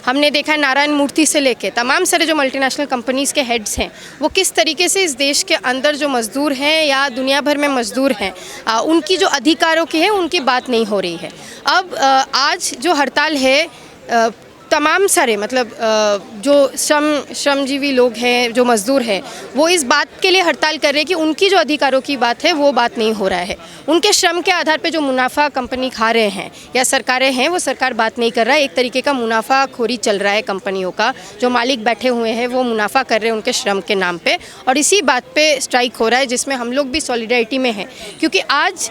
हमने देखा है नारायण मूर्ति से लेके तमाम सारे जो मल्टीनेशनल कंपनीज़ के हेड्स हैं वो किस तरीके से इस देश के अंदर जो मज़दूर हैं या दुनिया भर में मज़दूर हैं उनकी जो अधिकारों की है उनकी बात नहीं हो रही है। अब आज जो हड़ताल है तमाम सारे मतलब जो श्रमजीवी लोग हैं जो मज़दूर हैं वो इस बात के लिए हड़ताल कर रहे हैं कि उनकी जो अधिकारों की बात है वो बात नहीं हो रहा है। उनके श्रम के आधार पे जो मुनाफा कंपनी खा रहे हैं या सरकारें हैं वो सरकार बात नहीं कर रहा है। एक तरीके का मुनाफाखोरी चल रहा है कंपनियों का, जो मालिक बैठे हुए हैं वो मुनाफा कर रहे हैं उनके श्रम के नाम पे, और इसी बात पे स्ट्राइक हो रहा है जिसमें हम लोग भी सॉलिडारिटी में हैं। क्योंकि आज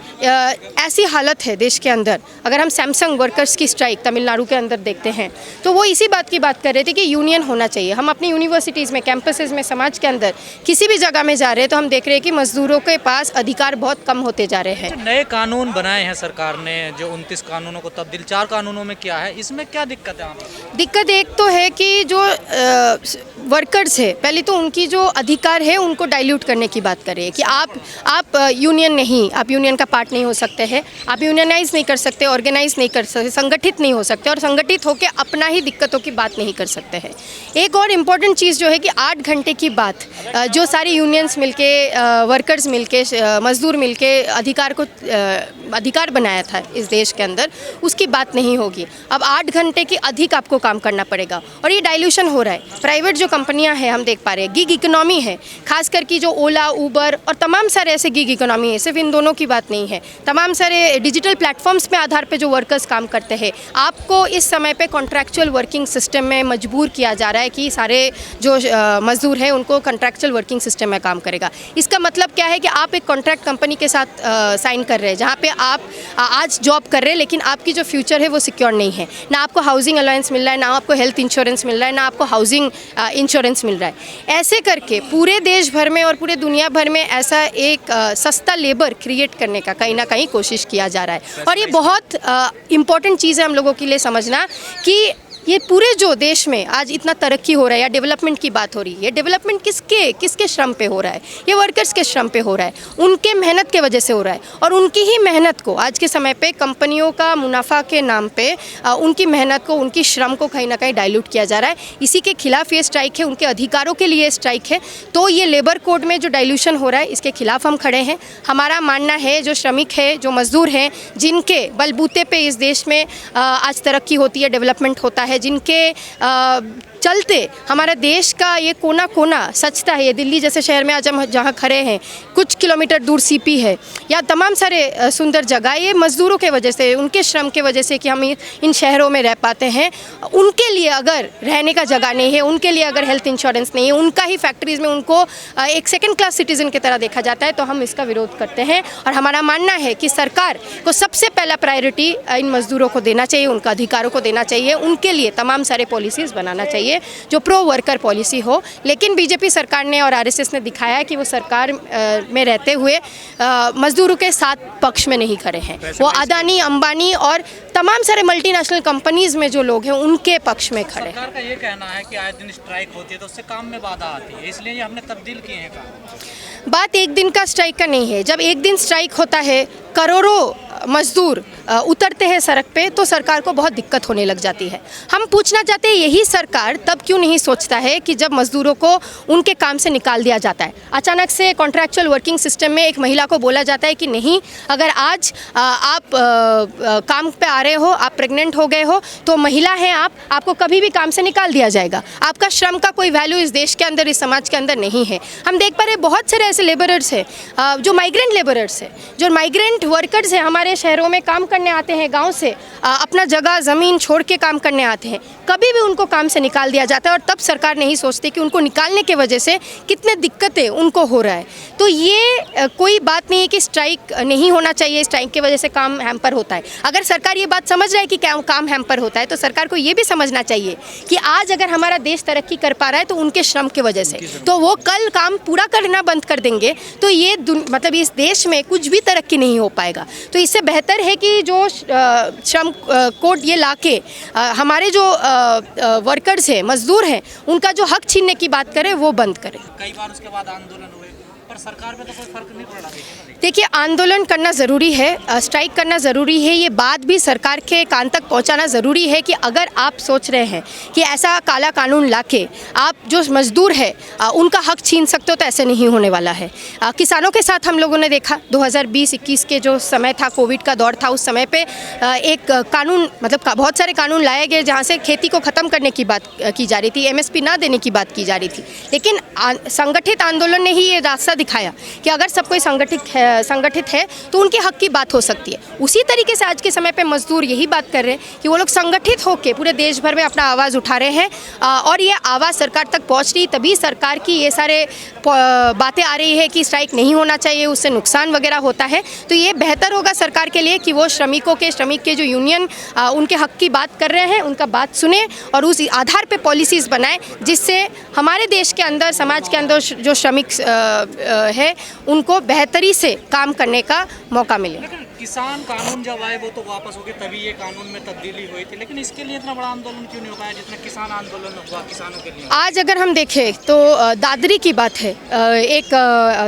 ऐसी हालत है देश के अंदर, अगर हम सैमसंग वर्कर्स की स्ट्राइक तमिलनाडु के अंदर देखते हैं तो वो इसी बात की बात कर रहे थे कि यूनियन होना चाहिए। हम अपनी यूनिवर्सिटीज़ में, कैंपसेस में, समाज के अंदर किसी भी जगह में जा रहे हैं तो हम देख रहे हैं कि मजदूरों के पास अधिकार बहुत कम होते जा रहे हैं। नए कानून बनाए हैं सरकार ने, जो 29 कानूनों को तब्दील 4 कानूनों में किया है, इसमें क्या दिक्कत है? दिक्कत एक तो है कि जो वर्कर्स है पहले तो उनकी जो अधिकार है उनको डाइल्यूट करने की बात कर रहे हैं कि आप यूनियन नहीं, आप यूनियन का पार्ट नहीं हो सकते हैं, आप यूनियनाइज नहीं कर सकते, ऑर्गेनाइज नहीं कर सकते, संगठित नहीं हो सकते और संगठित होकर अपना ही दिक्कतों की बात नहीं कर सकते हैं। एक और इम्पॉर्टेंट चीज़ जो है कि 8 घंटे की बात जो सारी यूनियंस मिलके, वर्कर्स मिलके, मजदूर मिलके अधिकार बनाया था इस देश के अंदर, उसकी बात नहीं होगी। अब 8 घंटे की अधिक आपको काम करना पड़ेगा और ये डाइल्यूशन हो रहा है। प्राइवेट जो कंपनियां हैं हम देख पा रहे हैं, गिग इकोनॉमी है, खासकर की जो ओला, उबर और तमाम सारे ऐसे गिग इकोनॉमी है, सिर्फ इन दोनों की बात नहीं है, तमाम सारे डिजिटल प्लेटफॉर्म्स पे आधार पे जो वर्कर्स काम करते हैं, आपको इस समय पे कॉन्ट्रैक्चुअल वर्किंग सिस्टम में मजबूर किया जा रहा है कि सारे जो मजदूर हैं उनको कॉन्ट्रैक्चुअल वर्किंग सिस्टम में काम करेगा। इसका मतलब क्या है कि आप एक कॉन्ट्रैक्ट कंपनी के साथ साइन कर रहे हैं जहाँ पे आप आज जॉब कर रहे हैं लेकिन आपकी जो फ्यूचर है वो सिक्योर नहीं है, ना आपको हाउसिंग अलाउंस मिल रहा है, ना आपको हेल्थ इंश्योरेंस मिल रहा है, ना आपको हाउसिंग इंश्योरेंस मिल रहा है। ऐसे करके पूरे देश भर में और पूरे दुनिया भर में ऐसा एक सस्ता लेबर क्रिएट करने का कहीं ना कहीं कोशिश किया जा रहा है। और ये बहुत इम्पॉर्टेंट चीज़ है हम लोगों के लिए समझना कि ये पूरे जो देश में आज इतना तरक्की हो रहा है या डेवलपमेंट की बात हो रही है, डेवलपमेंट किसके श्रम पे हो रहा है? ये वर्कर्स के श्रम पे हो रहा है, उनके मेहनत के वजह से हो रहा है। और उनकी ही मेहनत को आज के समय पे कंपनियों का मुनाफा के नाम पे उनकी मेहनत को, उनकी श्रम को कहीं ना कहीं डाइल्यूट किया जा रहा है। इसी के खिलाफ ये स्ट्राइक है, उनके अधिकारों के लिए स्ट्राइक है। तो ये लेबर कोड में जो डाइल्यूशन हो रहा है इसके खिलाफ हम खड़े हैं। हमारा मानना है जो श्रमिक है, जो मजदूर हैं, जिनके बलबूते पे इस देश में आज तरक्की होती है, डेवलपमेंट होता है, जिनके चलते हमारा देश का ये कोना कोना सचता है। ये दिल्ली जैसे शहर में आज हम जहाँ खड़े हैं, कुछ किलोमीटर दूर सीपी है या तमाम सारे सुंदर जगह, ये मज़दूरों के वजह से, उनके श्रम के वजह से कि हम इन शहरों में रह पाते हैं। उनके लिए अगर रहने का जगह नहीं है, उनके लिए अगर हेल्थ इंश्योरेंस नहीं है, उनका ही फैक्ट्रीज़ में उनको एक सेकेंड क्लास सिटीज़न की तरह देखा जाता है, तो हम इसका विरोध करते हैं। और हमारा मानना है कि सरकार को सबसे पहला प्रायोरिटी इन मज़दूरों को देना चाहिए, उनका अधिकारों को देना चाहिए, उनके लिए तमाम सारे पॉलिसीज़ बनाना चाहिए जो प्रो वर्कर पॉलिसी हो। लेकिन बीजेपी सरकार ने और आरएसएस ने दिखाया है कि वो सरकार में रहते हुए मजदूरों के साथ पक्ष में नहीं खड़े हैं। वो अदानी, अंबानी और तमाम सारे मल्टीनेशनल कंपनीज में जो लोग हैं उनके पक्ष में खड़े हैं। सरकार का ये कहना है कि आए दिन स्ट्राइक होती है तो उससे काम में बाधा आती है, इसलिए ये हमने तब्दील किए हैं काम। बात एक दिन का स्ट्राइक का नहीं है। जब एक दिन स्ट्राइक होता है, करोड़ों मजदूर उतरते हैं सड़क पे, तो सरकार को बहुत दिक्कत होने लग जाती है। हम पूछना चाहते हैं यही सरकार तब क्यों नहीं सोचता है कि जब मजदूरों को उनके काम से निकाल दिया जाता है, अचानक से कॉन्ट्रैक्चुअल वर्किंग सिस्टम में एक महिला को बोला जाता है कि नहीं, अगर आज आप काम पे आ रहे हो, आप प्रेग्नेंट हो गए हो, तो महिला हैं आपको कभी भी काम से निकाल दिया जाएगा। आपका श्रम का कोई वैल्यू इस देश के अंदर, इस समाज के अंदर नहीं है। हम देख पा रहे बहुत सारे ऐसे लेबरर्स हैं जो माइग्रेंट लेबरर्स हैं, जो माइग्रेंट वर्कर्स हैं, हमारे शहरों में काम करने आते हैं, गांव से अपना जगह ज़मीन छोड़ के काम करने आते हैं, कभी भी उनको काम से निकाल दिया जाता है। और तब सरकार नहीं सोचती कि उनको निकालने के वजह से कितने दिक्कतें उनको हो रहा है। तो ये कोई बात नहीं है कि स्ट्राइक नहीं होना चाहिए, स्ट्राइक की वजह से काम हैम्पर होता है। अगर सरकार ये बात समझ रहा है कि क्या काम हैम्पर होता है, तो सरकार को ये भी समझना चाहिए कि आज अगर हमारा देश तरक्की कर पा रहा है तो उनके श्रम की वजह से, तो वो कल काम पूरा करना बंद कर देंगे तो ये मतलब इस देश में कुछ भी तरक्की नहीं हो पाएगा। तो इससे बेहतर है कि जो श्रम कोड ये लाके हमारे जो वर्कर्स हैं, मजदूर हैं, उनका जो हक छीनने की बात करें वो बंद करें। कई बार उसके बाद आंदोलन हुए, पर पर सरकार पे तो कोई फर्क नहीं पड़ रहा। देखिए, आंदोलन करना ज़रूरी है, स्ट्राइक करना ज़रूरी है, ये बात भी सरकार के कान तक पहुंचाना ज़रूरी है कि अगर आप सोच रहे हैं कि ऐसा काला कानून लाके आप जो मज़दूर है उनका हक छीन सकते हो, तो ऐसे नहीं होने वाला है। किसानों के साथ हम लोगों ने देखा 2020-21 के जो समय था, कोविड का दौर था, उस समय पे एक कानून मतलब बहुत सारे कानून लाए गए जहाँ से खेती को ख़त्म करने की बात की जा रही थी, MSP ना देने की बात की जा रही थी। लेकिन संगठित आंदोलन ने ही ये रास्ता दिखाया कि अगर सब कोई संगठित है तो उनके हक की बात हो सकती है। उसी तरीके से आज के समय पे मजदूर यही बात कर रहे हैं कि वो लोग संगठित होकर पूरे देश भर में अपना आवाज़ उठा रहे हैं और ये आवाज़ सरकार तक पहुंच रही, तभी सरकार की ये सारे बातें आ रही है कि स्ट्राइक नहीं होना चाहिए, उससे नुकसान वगैरह होता है। तो ये बेहतर होगा सरकार के लिए कि वो श्रमिक के जो यूनियन उनके हक की बात कर रहे हैं उनका बात सुने और उस आधार पे पॉलिसीज़ बनाएं, जिससे हमारे देश के अंदर, समाज के अंदर जो श्रमिक है उनको बेहतरी से काम करने का मौका मिले। लेकिन किसान कानून जब आए वो तो वापस हो गए, तभी ये कानून में तब्दीली हुई थी, लेकिन इसके लिए इतना बड़ा आंदोलन क्यों नहीं हो पाया जितना किसान आंदोलन हुआ किसानों के लिए? आज अगर हम देखें तो दादरी की बात है, एक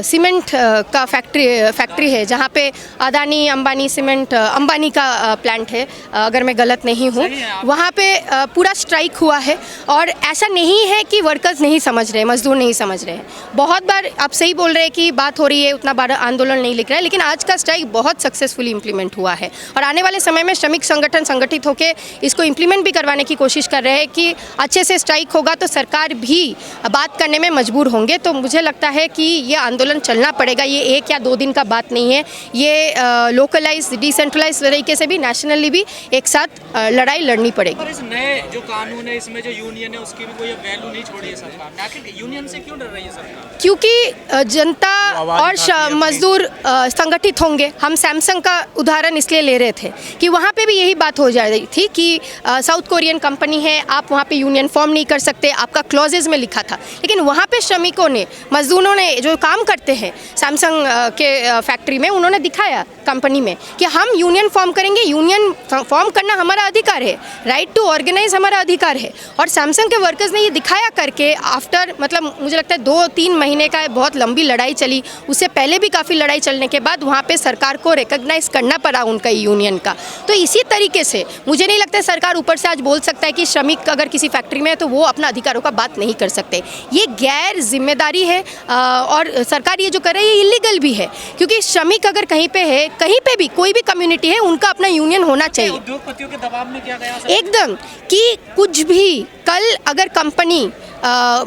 सीमेंट का फैक्ट्री है जहाँ पे अदानी अंबानी सीमेंट अंबानी का प्लांट है, अगर मैं गलत नहीं हूँ, वहाँ पे पूरा स्ट्राइक हुआ है। और ऐसा नहीं है कि वर्कर्स नहीं समझ रहे, मजदूर नहीं समझ रहे हैं। बहुत बार आप सही बोल रहे हैं कि बात हो रही है, उतना बड़ा आंदोलन नहीं लिख रहा है, लेकिन आज का स्ट्राइक बहुत सक्सेसफुली इम्प्लीमेंट हुआ है और आने वाले समय में श्रमिक संगठन संगठित होकर इसको इम्प्लीमेंट भी करवाने की कोशिश कर रहे हैं कि अच्छे से स्ट्राइक होगा तो सरकार भी बात करने में मजबूर होंगे। तो मुझे लगता है कि ये आंदोलन चलना पड़ेगा, ये 1 या 2 दिन का बात नहीं है, ये लोकलाइज डिसेंट्रलाइज तरीके से भी, नेशनली भी एक साथ लड़ाई लड़नी पड़ेगी। पर इस नए जो कानून है इसमें जो यूनियन है उसकी भी कोई वैल्यू नहीं छोड़ी है सरकार ने, आखिर यूनियन से क्यों डर रही है सरकार? क्योंकि जनता और मजदूर संगठित होंगे। हम सैमसंग का उदाहरण इसलिए ले रहे थे कि वहाँ पे भी यही बात हो जा रही थी कि साउथ कोरियन कंपनी है, आप वहाँ पे यूनियन फॉर्म नहीं कर सकते, आपका क्लॉजेज में लिखा था। लेकिन वहाँ पे श्रमिकों ने, मजदूरों ने जो काम करते हैं सैमसंग के फैक्ट्री में, उन्होंने दिखाया कंपनी में कि हम यूनियन फॉर्म करेंगे, यूनियन फॉर्म करना हमारा अधिकार है, राइट टू ऑर्गेनाइज हमारा अधिकार है। और सैमसंग के वर्कर्स ने ये दिखाया करके आफ्टर, मतलब मुझे लगता है 2-3 महीने का बहुत लंबी लड़ाई चली, उससे पहले भी काफ़ी लड़ाई चलने के बाद वहाँ पे सरकार को रिकॉग्नाइज करना पड़ा उनका यूनियन का। तो इसी तरीके से मुझे नहीं लगता सरकार ऊपर से आज बोल सकता है कि श्रमिक अगर किसी फैक्ट्री में है तो वो अपना अधिकारों का बात नहीं कर सकते। ये गैर जिम्मेदारी है और सरकार ये जो कर रही है इलीगल भी है, क्योंकि श्रमिक अगर कहीं पे है, कहीं पे भी कोई भी कम्युनिटी है, उनका अपना यूनियन होना चाहिए। उद्योगपतियों के दबाव में किया गया एकदम कि कुछ भी, कल अगर कंपनी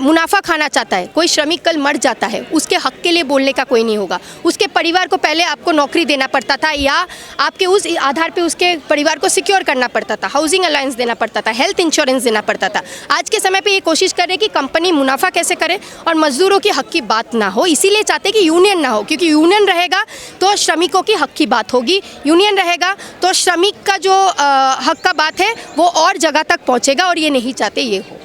मुनाफा खाना चाहता है, कोई श्रमिक कल मर जाता है, उसके हक के लिए बोलने का कोई नहीं होगा। उसके परिवार को पहले आपको नौकरी देना पड़ता था या आपके उस आधार पे उसके परिवार को सिक्योर करना पड़ता था, हाउसिंग अलाउंस देना पड़ता था, हेल्थ इंश्योरेंस देना पड़ता था। आज के समय पे ये कोशिश कर रहे हैं कि कंपनी मुनाफा कैसे करे और मजदूरों की हक की बात ना हो, इसीलिए चाहते हैं कि यूनियन ना हो, क्योंकि यूनियन रहेगा तो श्रमिकों की हक की बात होगी, यूनियन रहेगा तो श्रमिक का जो हक का बात है वो और जगह तक पहुँचेगा और ये नहीं चाहते ये हो।